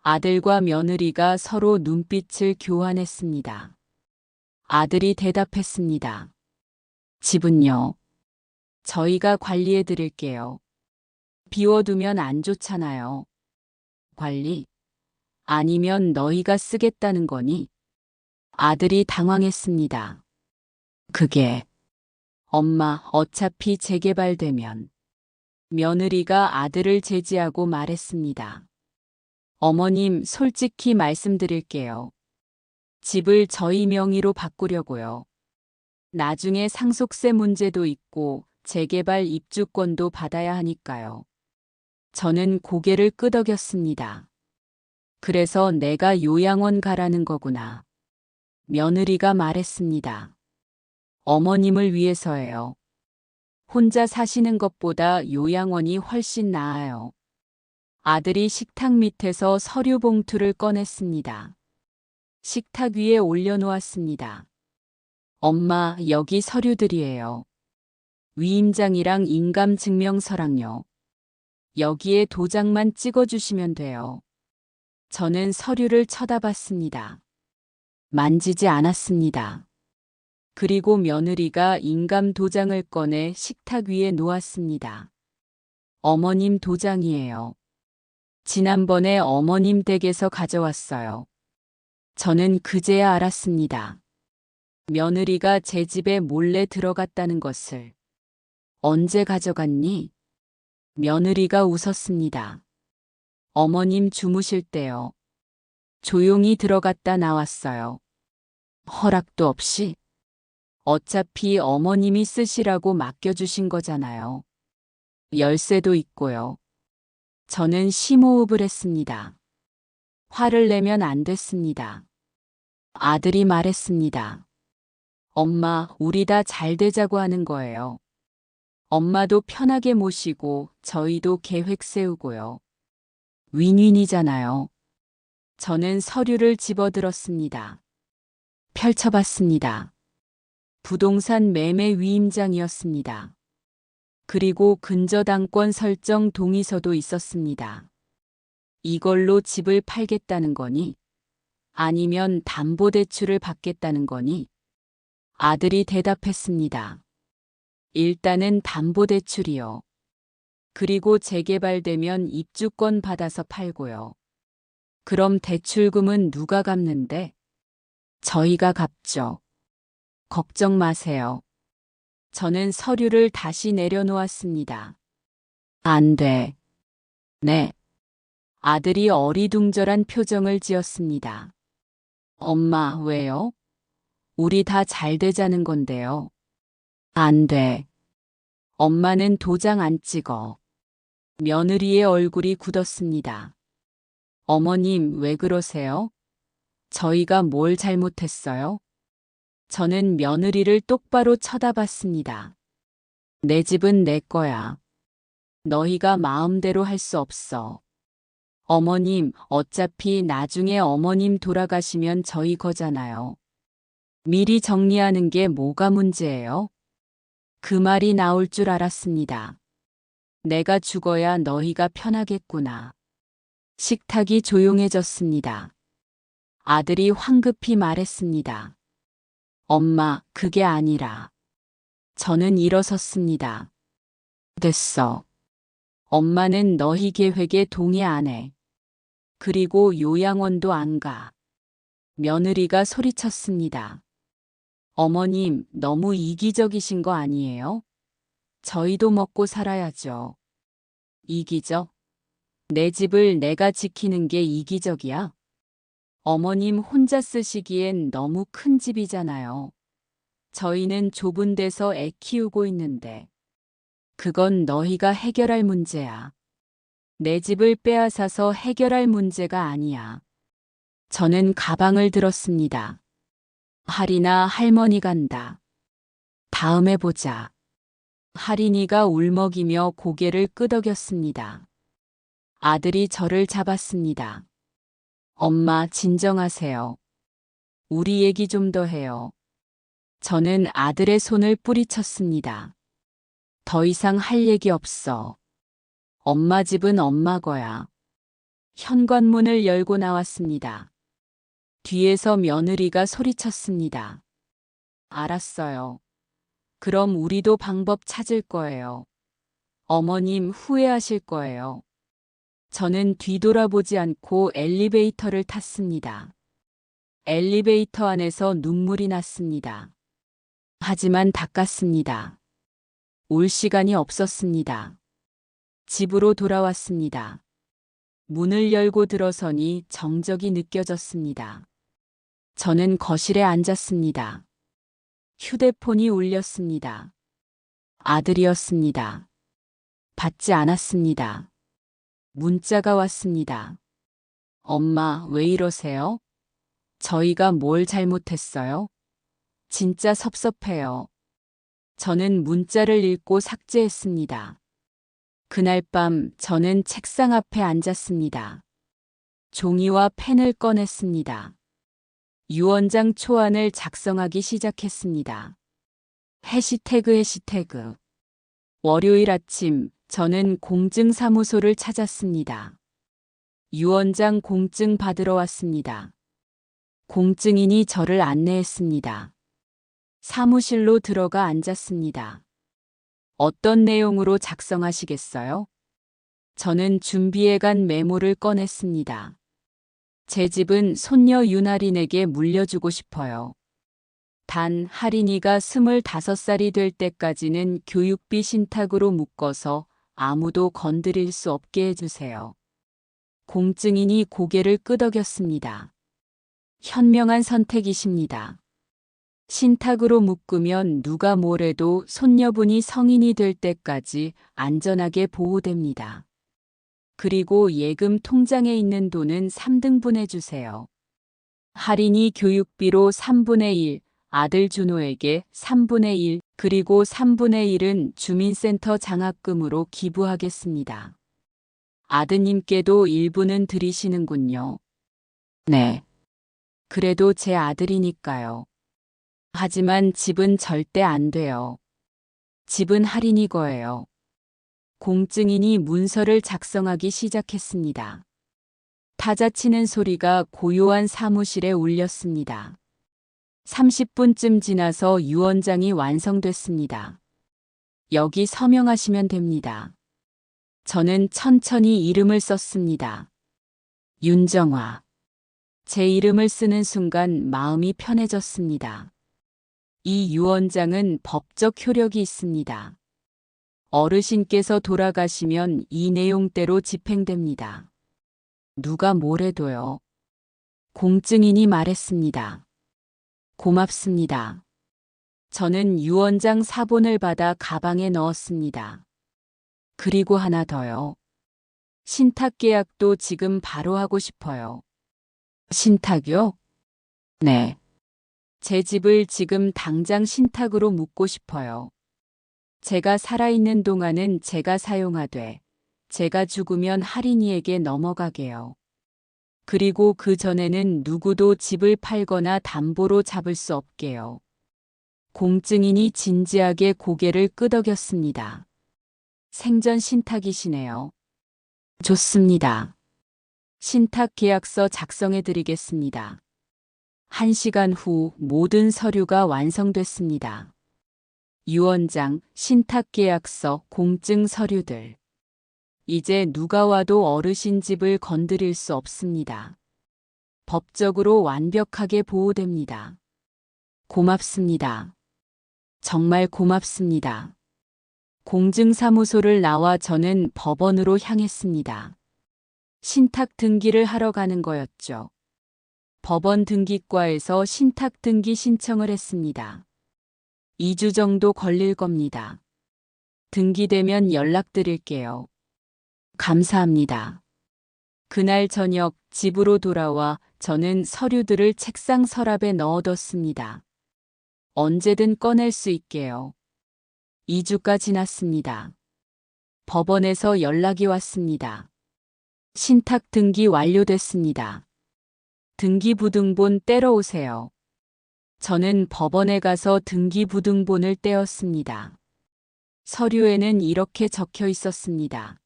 아들과 며느리가 서로 눈빛을 교환했습니다. 아들이 대답했습니다. 집은요. 저희가 관리해 드릴게요. 비워두면 안 좋잖아요. 관리? 아니면 너희가 쓰겠다는 거니? 아들이 당황했습니다. 그게, 엄마, 어차피 재개발되면. 며느리가 아들을 제지하고 말했습니다. 어머님, 솔직히 말씀드릴게요. 집을 저희 명의로 바꾸려고요. 나중에 상속세 문제도 있고 재개발 입주권도 받아야 하니까요. 저는 고개를 끄덕였습니다. 그래서 내가 요양원 가라는 거구나. 며느리가 말했습니다. 어머님을 위해서예요. 혼자 사시는 것보다 요양원이 훨씬 나아요. 아들이 식탁 밑에서 서류 봉투를 꺼냈습니다. 식탁 위에 올려놓았습니다. 엄마, 여기 서류들이에요. 위임장이랑 인감증명서랑요. 여기에 도장만 찍어주시면 돼요. 저는 서류를 쳐다봤습니다. 만지지 않았습니다. 그리고 며느리가 인감 도장을 꺼내 식탁 위에 놓았습니다. 어머님 도장이에요. 지난번에 어머님 댁에서 가져왔어요. 저는 그제야 알았습니다. 며느리가 제 집에 몰래 들어갔다는 것을. 언제 가져갔니? 며느리가 웃었습니다. 어머님 주무실 때요. 조용히 들어갔다 나왔어요. 허락도 없이? 어차피 어머님이 쓰시라고 맡겨주신 거잖아요. 열쇠도 있고요. 저는 심호흡을 했습니다. 화를 내면 안 됐습니다. 아들이 말했습니다. 엄마, 우리 다 잘 되자고 하는 거예요. 엄마도 편하게 모시고 저희도 계획 세우고요. 윈윈이잖아요. 저는 서류를 집어들었습니다. 펼쳐봤습니다. 부동산 매매 위임장이었습니다. 그리고 근저당권 설정 동의서도 있었습니다. 이걸로 집을 팔겠다는 거니? 아니면 담보대출을 받겠다는 거니? 아들이 대답했습니다. 일단은 담보대출이요. 그리고 재개발되면 입주권 받아서 팔고요. 그럼 대출금은 누가 갚는데? 저희가 갚죠. 걱정 마세요. 저는 서류를 다시 내려놓았습니다. 안 돼. 네. 아들이 어리둥절한 표정을 지었습니다. 엄마, 왜요? 우리 다 잘 되자는 건데요. 안 돼. 엄마는 도장 안 찍어. 며느리의 얼굴이 굳었습니다. 어머님, 왜 그러세요? 저희가 뭘 잘못했어요? 저는 며느리를 똑바로 쳐다봤습니다. 내 집은 내 거야. 너희가 마음대로 할 수 없어. 어머님, 어차피 나중에 어머님 돌아가시면 저희 거잖아요. 미리 정리하는 게 뭐가 문제예요? 그 말이 나올 줄 알았습니다. 내가 죽어야 너희가 편하겠구나. 식탁이 조용해졌습니다. 아들이 황급히 말했습니다. 엄마, 그게 아니라. 저는 일어섰습니다. 됐어. 엄마는 너희 계획에 동의 안 해. 그리고 요양원도 안 가. 며느리가 소리쳤습니다. 어머님, 너무 이기적이신 거 아니에요? 저희도 먹고 살아야죠. 이기적? 내 집을 내가 지키는 게 이기적이야? 어머님 혼자 쓰시기엔 너무 큰 집이잖아요. 저희는 좁은 데서 애 키우고 있는데. 그건 너희가 해결할 문제야. 내 집을 빼앗아서 해결할 문제가 아니야. 저는 가방을 들었습니다. 할인아, 할머니 간다. 다음에 보자. 할인이가 울먹이며 고개를 끄덕였습니다. 아들이 저를 잡았습니다. 엄마, 진정하세요. 우리 얘기 좀 더 해요. 저는 아들의 손을 뿌리쳤습니다. 더 이상 할 얘기 없어. 엄마 집은 엄마 거야. 현관문을 열고 나왔습니다. 뒤에서 며느리가 소리쳤습니다. 알았어요. 그럼 우리도 방법 찾을 거예요. 어머님 후회하실 거예요. 저는 뒤돌아보지 않고 엘리베이터를 탔습니다. 엘리베이터 안에서 눈물이 났습니다. 하지만 닦았습니다. 올 시간이 없었습니다. 집으로 돌아왔습니다. 문을 열고 들어서니 정적이 느껴졌습니다. 저는 거실에 앉았습니다. 휴대폰이 울렸습니다. 아들이었습니다. 받지 않았습니다. 문자가 왔습니다. 엄마, 왜 이러세요? 저희가 뭘 잘못했어요? 진짜 섭섭해요. 저는 문자를 읽고 삭제했습니다. 그날 밤 저는 책상 앞에 앉았습니다. 종이와 펜을 꺼냈습니다. 유언장 초안을 작성하기 시작했습니다. 해시태그. 월요일 아침 저는 공증사무소를 찾았습니다. 유언장 공증 받으러 왔습니다. 공증인이 저를 안내했습니다. 사무실로 들어가 앉았습니다. 어떤 내용으로 작성하시겠어요? 저는 준비해간 메모를 꺼냈습니다. 제 집은 손녀 윤아린에게 물려주고 싶어요. 단 할인이가 25살이 될 때까지는 교육비 신탁으로 묶어서 아무도 건드릴 수 없게 해주세요. 공증인이 고개를 끄덕였습니다. 현명한 선택이십니다. 신탁으로 묶으면 누가 뭐래도 손녀분이 성인이 될 때까지 안전하게 보호됩니다. 그리고 예금 통장에 있는 돈은 3등분해 주세요. 할인이 교육비로 3분의 1, 아들 준호에게 3분의 1, 그리고 3분의 1은 주민센터 장학금으로 기부하겠습니다. 아드님께도 일부는 드리시는군요. 네. 그래도 제 아들이니까요. 하지만 집은 절대 안 돼요. 집은 할인이 거예요. 공증인이 문서를 작성하기 시작했습니다. 타자 치는 소리가 고요한 사무실에 울렸습니다. 30분쯤 지나서 유언장이 완성됐습니다. 여기 서명하시면 됩니다. 저는 천천히 이름을 썼습니다. 윤정화. 제 이름을 쓰는 순간 마음이 편해졌습니다. 이 유언장은 법적 효력이 있습니다. 어르신께서 돌아가시면 이 내용대로 집행됩니다. 누가 뭐래도요. 공증인이 말했습니다. 고맙습니다. 저는 유언장 사본을 받아 가방에 넣었습니다. 그리고 하나 더요. 신탁 계약도 지금 바로 하고 싶어요. 신탁이요? 네. 제 집을 지금 당장 신탁으로 묻고 싶어요. 제가 살아있는 동안은 제가 사용하되, 제가 죽으면 할인이에게 넘어가게요. 그리고 그 전에는 누구도 집을 팔거나 담보로 잡을 수 없게요. 공증인이 진지하게 고개를 끄덕였습니다. 생전 신탁이시네요. 좋습니다. 신탁 계약서 작성해 드리겠습니다. 1시간 후 모든 서류가 완성됐습니다. 유언장, 신탁계약서, 공증 서류들. 이제 누가 와도 어르신 집을 건드릴 수 없습니다. 법적으로 완벽하게 보호됩니다. 고맙습니다. 정말 고맙습니다. 공증사무소를 나와 저는 법원으로 향했습니다. 신탁 등기를 하러 가는 거였죠. 법원 등기과에서 신탁 등기 신청을 했습니다. 2주 정도 걸릴 겁니다. 등기되면 연락드릴게요. 감사합니다. 그날 저녁 집으로 돌아와 저는 서류들을 책상 서랍에 넣어뒀습니다. 언제든 꺼낼 수 있게요. 2주가 지났습니다. 법원에서 연락이 왔습니다. 신탁 등기 완료됐습니다. 등기부등본 떼러 오세요. 저는 법원에 가서 등기부등본을 떼었습니다. 서류에는 이렇게 적혀 있었습니다.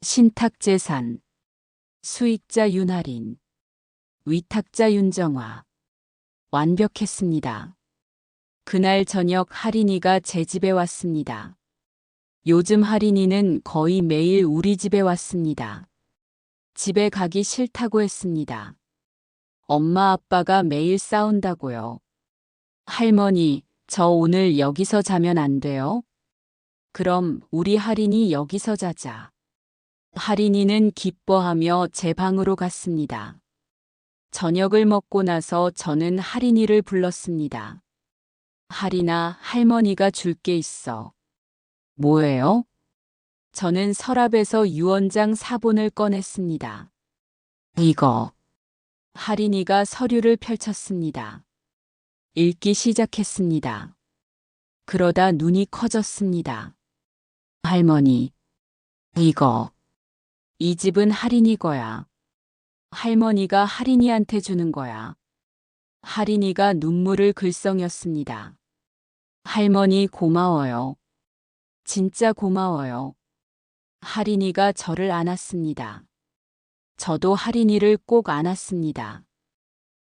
신탁재산, 수익자 윤할인, 위탁자 윤정화. 완벽했습니다. 그날 저녁 할인이가 제 집에 왔습니다. 요즘 할인이는 거의 매일 우리 집에 왔습니다. 집에 가기 싫다고 했습니다. 엄마 아빠가 매일 싸운다고요. 할머니, 저 오늘 여기서 자면 안 돼요? 그럼 우리 할인이 여기서 자자. 할인이는 기뻐하며 제 방으로 갔습니다. 저녁을 먹고 나서 저는 할인이를 불렀습니다. 할인아, 할머니가 줄 게 있어. 뭐예요? 저는 서랍에서 유언장 사본을 꺼냈습니다. 이거. 할인이가 서류를 펼쳤습니다. 읽기 시작했습니다. 그러다 눈이 커졌습니다. 할머니, 이거. 이 집은 할인이 거야. 할머니가 할인이한테 주는 거야. 할인이가 눈물을 글썽였습니다. 할머니 고마워요. 진짜 고마워요. 할인이가 저를 안았습니다. 저도 할인이를 꼭 안았습니다.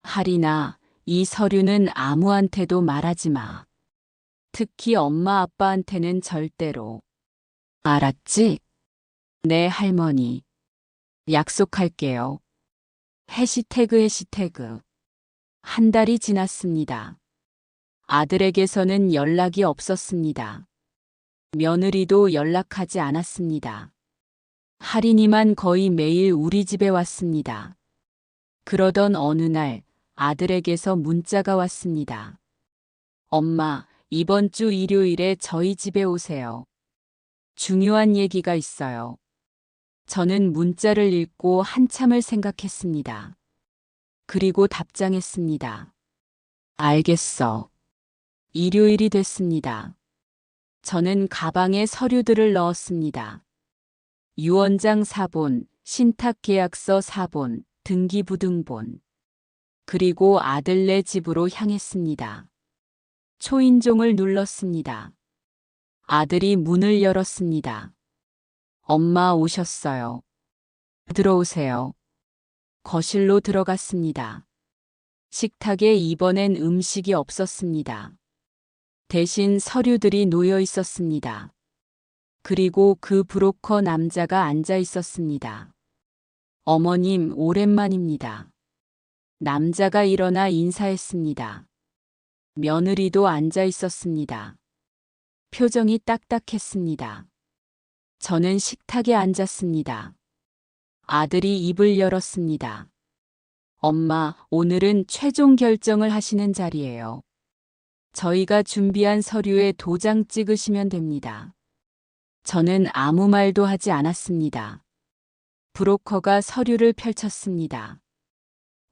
할인아, 이 서류는 아무한테도 말하지 마. 특히 엄마 아빠한테는 절대로. 알았지? 네, 할머니. 약속할게요. 해시태그. 한 달이 지났습니다. 아들에게서는 연락이 없었습니다. 며느리도 연락하지 않았습니다. 할인이만 거의 매일 우리 집에 왔습니다. 그러던 어느 날 아들에게서 문자가 왔습니다. 엄마, 이번 주 일요일에 저희 집에 오세요. 중요한 얘기가 있어요. 저는 문자를 읽고 한참을 생각했습니다. 그리고 답장했습니다. 알겠어. 일요일이 됐습니다. 저는 가방에 서류들을 넣었습니다. 유언장 사본, 신탁계약서 사본, 등기부등본. 그리고 아들네 집으로 향했습니다. 초인종을 눌렀습니다. 아들이 문을 열었습니다. 엄마 오셨어요. 들어오세요. 거실로 들어갔습니다. 식탁에 이번엔 음식이 없었습니다. 대신 서류들이 놓여 있었습니다. 그리고 그 브로커 남자가 앉아 있었습니다. 어머님, 오랜만입니다. 남자가 일어나 인사했습니다. 며느리도 앉아 있었습니다. 표정이 딱딱했습니다. 저는 식탁에 앉았습니다. 아들이 입을 열었습니다. 엄마, 오늘은 최종 결정을 하시는 자리예요. 저희가 준비한 서류에 도장 찍으시면 됩니다. 저는 아무 말도 하지 않았습니다. 브로커가 서류를 펼쳤습니다.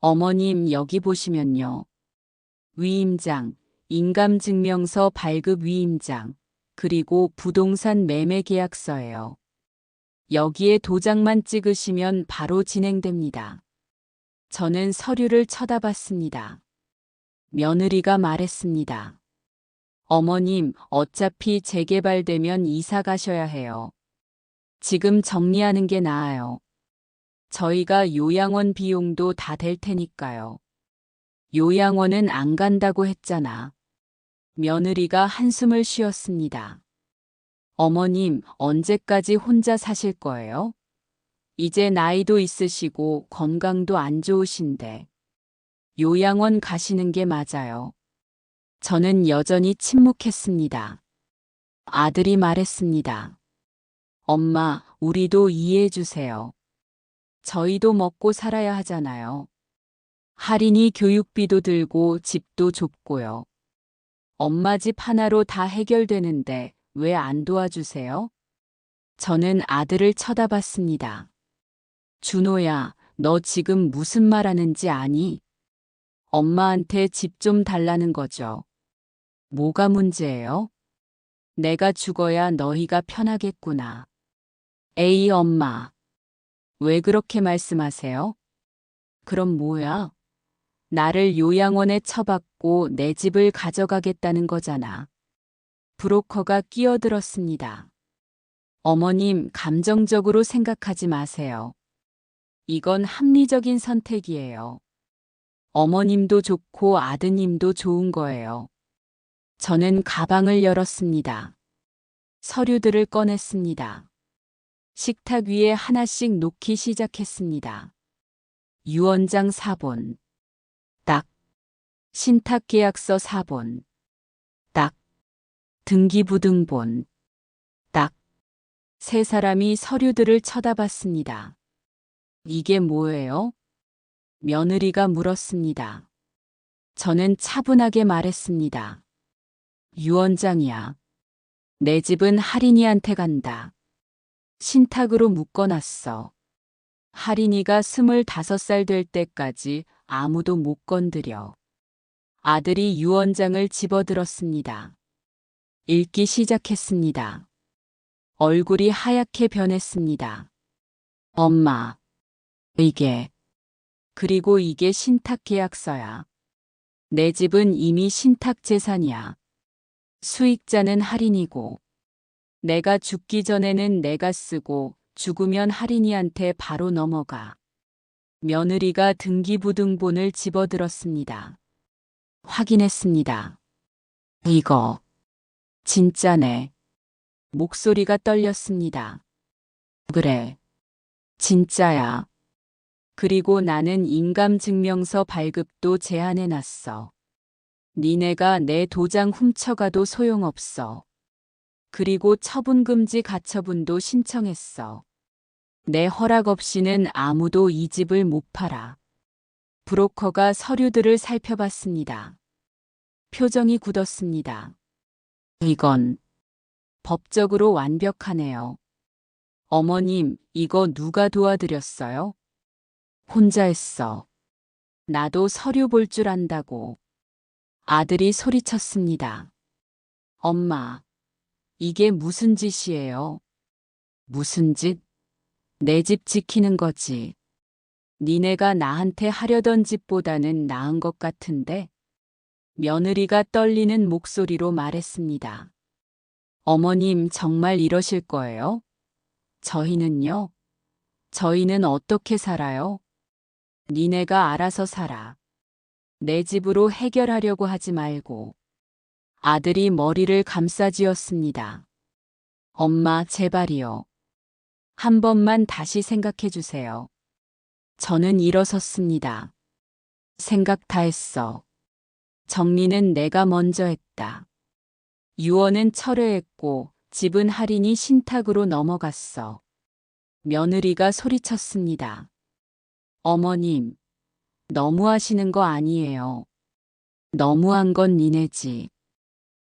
어머님, 여기 보시면요. 위임장, 인감증명서 발급 위임장, 그리고 부동산 매매 계약서예요. 여기에 도장만 찍으시면 바로 진행됩니다. 저는 서류를 쳐다봤습니다. 며느리가 말했습니다. 어머님, 어차피 재개발되면 이사 가셔야 해요. 지금 정리하는 게 나아요. 저희가 요양원 비용도 다 될 테니까요. 요양원은 안 간다고 했잖아. 며느리가 한숨을 쉬었습니다. 어머님, 언제까지 혼자 사실 거예요? 이제 나이도 있으시고 건강도 안 좋으신데. 요양원 가시는 게 맞아요. 저는 여전히 침묵했습니다. 아들이 말했습니다. 엄마, 우리도 이해해 주세요. 저희도 먹고 살아야 하잖아요. 할인이 교육비도 들고 집도 좁고요. 엄마 집 하나로 다 해결되는데 왜 안 도와주세요? 저는 아들을 쳐다봤습니다. 준호야, 너 지금 무슨 말 하는지 아니? 엄마한테 집 좀 달라는 거죠. 뭐가 문제예요? 내가 죽어야 너희가 편하겠구나. 에이, 엄마. 왜 그렇게 말씀하세요? 그럼 뭐야? 나를 요양원에 처박고 내 집을 가져가겠다는 거잖아. 브로커가 끼어들었습니다. 어머님, 감정적으로 생각하지 마세요. 이건 합리적인 선택이에요. 어머님도 좋고 아드님도 좋은 거예요. 저는 가방을 열었습니다. 서류들을 꺼냈습니다. 식탁 위에 하나씩 놓기 시작했습니다. 유언장 4본. 딱. 신탁계약서 4본. 딱. 등기부등본. 딱. 세 사람이 서류들을 쳐다봤습니다. 이게 뭐예요? 며느리가 물었습니다. 저는 차분하게 말했습니다. 유언장이야. 내 집은 할인이한테 간다. 신탁으로 묶어놨어. 할인이가 25살 될 때까지 아무도 못 건드려. 아들이 유언장을 집어들었습니다. 읽기 시작했습니다. 얼굴이 하얗게 변했습니다. 엄마, 이게. 그리고 이게 신탁계약서야. 내 집은 이미 신탁재산이야. 수익자는 할인이고, 내가 죽기 전에는 내가 쓰고 죽으면 할인이한테 바로 넘어가. 며느리가 등기부등본을 집어들었습니다. 확인했습니다. 이거 진짜네. 목소리가 떨렸습니다. 그래, 진짜야. 그리고 나는 인감증명서 발급도 제한해놨어. 니네가 내 도장 훔쳐가도 소용없어. 그리고 처분금지 가처분도 신청했어. 내 허락 없이는 아무도 이 집을 못 팔아. 브로커가 서류들을 살펴봤습니다. 표정이 굳었습니다. 이건 법적으로 완벽하네요. 어머님, 이거 누가 도와드렸어요? 혼자 했어. 나도 서류 볼 줄 안다고. 아들이 소리쳤습니다. 엄마, 이게 무슨 짓이에요? 무슨 짓? 내 집 지키는 거지. 니네가 나한테 하려던 집보다는 나은 것 같은데? 며느리가 떨리는 목소리로 말했습니다. 어머님, 정말 이러실 거예요? 저희는요? 저희는 어떻게 살아요? 니네가 알아서 살아. 내 집으로 해결하려고 하지 말고. 아들이 머리를 감싸쥐었습니다. 엄마, 제발이요. 한 번만 다시 생각해 주세요. 저는 일어섰습니다. 생각 다 했어. 정리는 내가 먼저 했다. 유언은 철회했고 집은 할인이 신탁으로 넘어갔어. 며느리가 소리쳤습니다. 어머님, 너무하시는 거 아니에요. 너무한 건 니네지.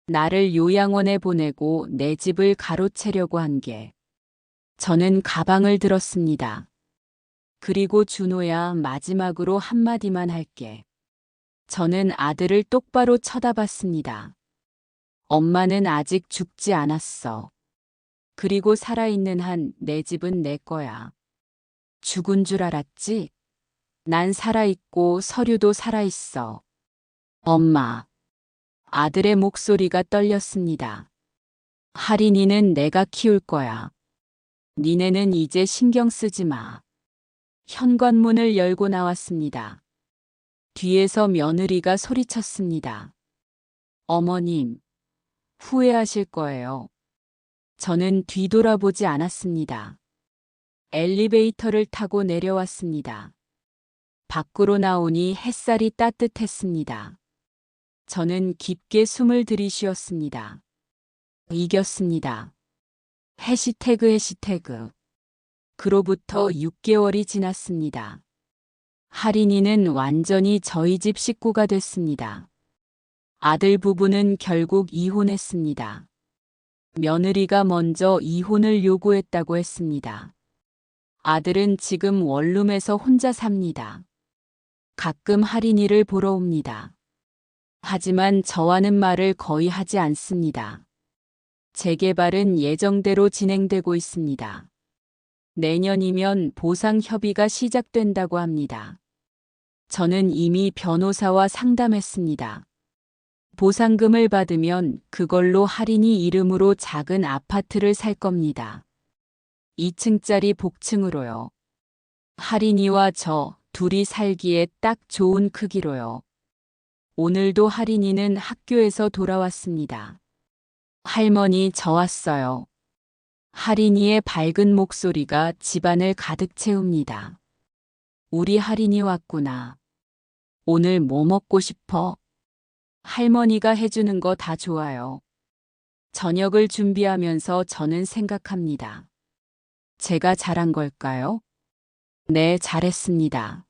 나를 요양원에 보내고 내 집을 가로채려고 한 게. 저는 가방을 들었습니다. 그리고 준호야, 마지막으로 한마디만 할게. 저는 아들을 똑바로 쳐다봤습니다. 엄마는 아직 죽지 않았어. 그리고 살아있는 한 내 집은 내 거야. 죽은 줄 알았지? 난 살아있고 서류도 살아있어. 엄마. 아들의 목소리가 떨렸습니다. 할인이는 내가 키울 거야. 니네는 이제 신경 쓰지 마. 현관문을 열고 나왔습니다. 뒤에서 며느리가 소리쳤습니다. 어머님, 후회하실 거예요. 저는 뒤돌아보지 않았습니다. 엘리베이터를 타고 내려왔습니다. 밖으로 나오니 햇살이 따뜻했습니다. 저는 깊게 숨을 들이쉬었습니다. 이겼습니다. 해시태그. 그로부터 6개월이 지났습니다. 할인이는 완전히 저희 집 식구가 됐습니다. 아들 부부는 결국 이혼했습니다. 며느리가 먼저 이혼을 요구했다고 했습니다. 아들은 지금 원룸에서 혼자 삽니다. 가끔 할인이를 보러 옵니다. 하지만 저와는 말을 거의 하지 않습니다. 재개발은 예정대로 진행되고 있습니다. 내년이면 보상 협의가 시작된다고 합니다. 저는 이미 변호사와 상담했습니다. 보상금을 받으면 그걸로 할인이 이름으로 작은 아파트를 살 겁니다. 2층짜리 복층으로요. 할인이와 저 둘이 살기에 딱 좋은 크기로요. 오늘도 할인이는 학교에서 돌아왔습니다. 할머니, 저 왔어요. 할인이의 밝은 목소리가 집안을 가득 채웁니다. 우리 할인이 왔구나. 오늘 뭐 먹고 싶어? 할머니가 해주는 거 다 좋아요. 저녁을 준비하면서 저는 생각합니다. 제가 잘한 걸까요? 네, 잘했습니다.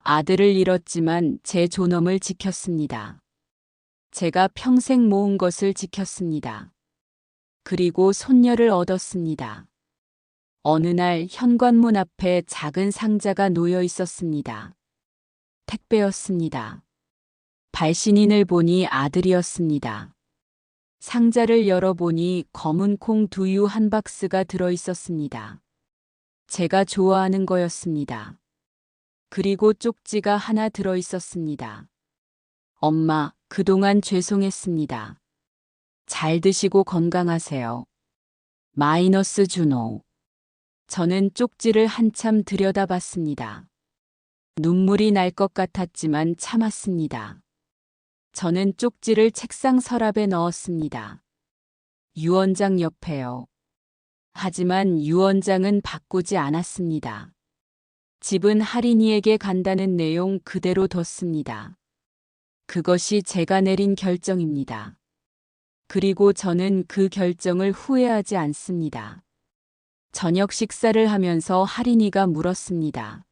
아들을 잃었지만 제 존엄을 지켰습니다. 제가 평생 모은 것을 지켰습니다. 그리고 손녀를 얻었습니다. 어느 날 현관문 앞에 작은 상자가 놓여 있었습니다. 택배였습니다. 발신인을 보니 아들이었습니다. 상자를 열어보니 검은 콩 두유 한 박스가 들어 있었습니다. 제가 좋아하는 거였습니다. 그리고 쪽지가 하나 들어 있었습니다. 엄마, 그동안 죄송했습니다. 잘 드시고 건강하세요. 마이너스 준호. 저는 쪽지를 한참 들여다봤습니다. 눈물이 날 것 같았지만 참았습니다. 저는 쪽지를 책상 서랍에 넣었습니다. 유원장 옆에요. 하지만 유원장은 바꾸지 않았습니다. 집은 할인이에게 간다는 내용 그대로 뒀습니다. 그것이 제가 내린 결정입니다. 그리고 저는 그 결정을 후회하지 않습니다. 저녁 식사를 하면서 할인이가 물었습니다.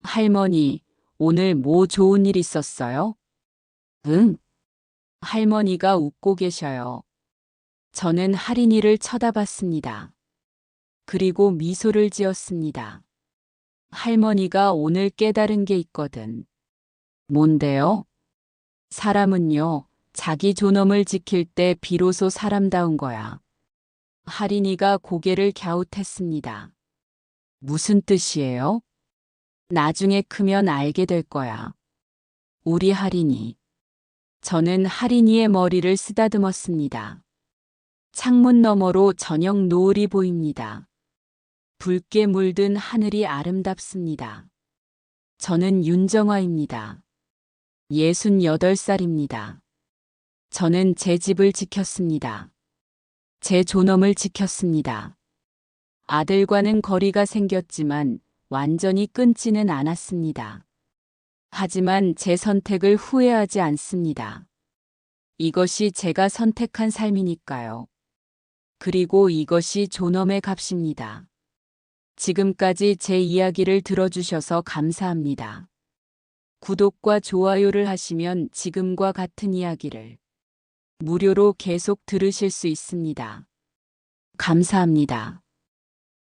할머니, 오늘 뭐 좋은 일 있었어요? 응? 할머니가 웃고 계셔요. 저는 할인이를 쳐다봤습니다. 그리고 미소를 지었습니다. 할머니가 오늘 깨달은 게 있거든. 뭔데요? 사람은요, 자기 존엄을 지킬 때 비로소 사람다운 거야. 할인이가 고개를 갸웃했습니다. 무슨 뜻이에요? 나중에 크면 알게 될 거야. 우리 할인이. 저는 할인이의 머리를 쓰다듬었습니다. 창문 너머로 저녁 노을이 보입니다. 붉게 물든 하늘이 아름답습니다. 저는 윤정화입니다. 68살입니다. 저는 제 집을 지켰습니다. 제 존엄을 지켰습니다. 아들과는 거리가 생겼지만 완전히 끊지는 않았습니다. 하지만 제 선택을 후회하지 않습니다. 이것이 제가 선택한 삶이니까요. 그리고 이것이 존엄의 값입니다. 지금까지 제 이야기를 들어주셔서 감사합니다. 구독과 좋아요를 하시면 지금과 같은 이야기를 무료로 계속 들으실 수 있습니다. 감사합니다.